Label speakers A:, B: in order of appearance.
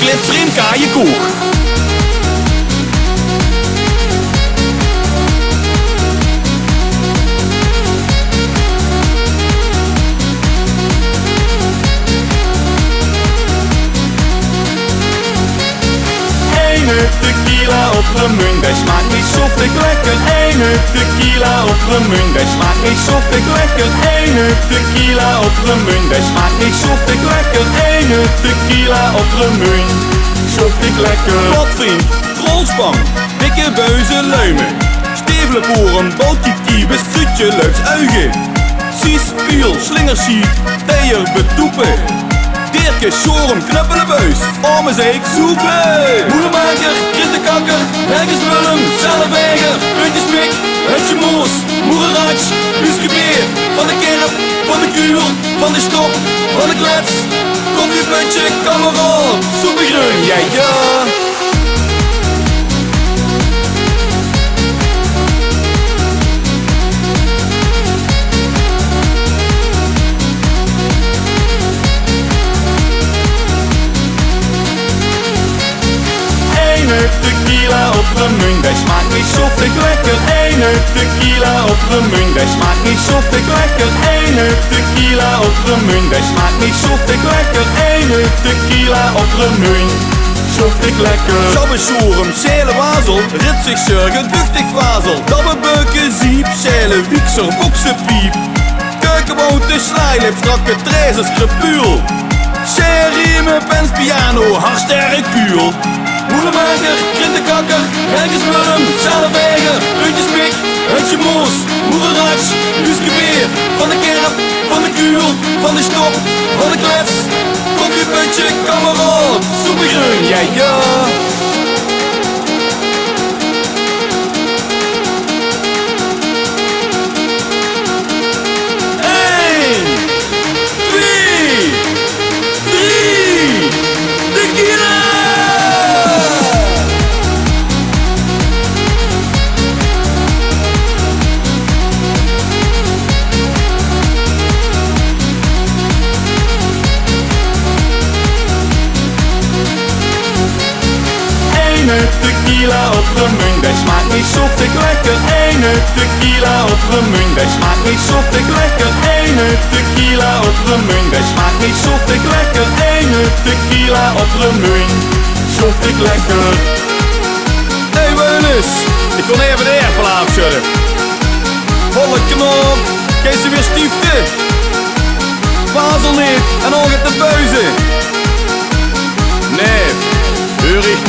A: glitser in kaaienkoek.
B: Tequila op de munt, dat smaakt niet zo stuk lekker. Ene tequila op de munt, dat smaakt niet zo stuk lekker. Ene tequila op de munt, dat smaakt niet zo stuk lekker. Ene tequila op de munt, zo stuk lekker.
A: Potvriend, rolspang, dikke buizen luimen. Stevelenboeren, bootje kiebes, krutje, leuks uigen. Cies, piel, slingersiet, teier, betoepen. Dirke, schoren, knuppelen buis, arme zeek, soepen. Moedermaker, krittenkakker, werkerswulm, zelfweger, puntjes mik, hutje moos, moerenratsch, huisgebeer. Van de kerp, van de kuur, van de stop, van de klets. Koffieputje, kamerad, soepengreun, ja ja.
B: Tequila op de munt, dat smaakt niet zo stuk lekker. Ene tequila op de munt, dat smaakt niet zo stuk lekker. Ene tequila op de munt, dat smaakt niet zo stuk lekker. Ene tequila op de munt, zo stuk lekker.
A: Sabbesoerum, schele wazel, ritsig surgen, duchtig wazel. Dabbebeuken, ziep, schele, wiekser, boksenpiep. Keukenbouten, slijlip, strakke trezes, crepuul. Sherriemen, pens, piano, hardsterk kuul. Moedermaker, krintenkakker, werkerswurm, zelfweger, puntjes pik, hutje moos, moerenratsch, huisgebeer. Van de kerp, van de kuul, van de stop, van de klets. Koffieputje, kamerad, soepengreun, ja ja.
B: Tequila op de munt, dat smaakt niet zo stuk lekker. Ene tequila op de munt, dat smaakt niet zo stuk lekker. Ene tequila op de munt, dat smaakt niet zo stuk lekker. Ene tequila op de munt, zo stuk lekker.
A: Hey Weunus, ik kon even de airplaat afschudden. Volle knop, kees ze weer stiefte. Wazel niet en al gaat de buizen. Nee, heurig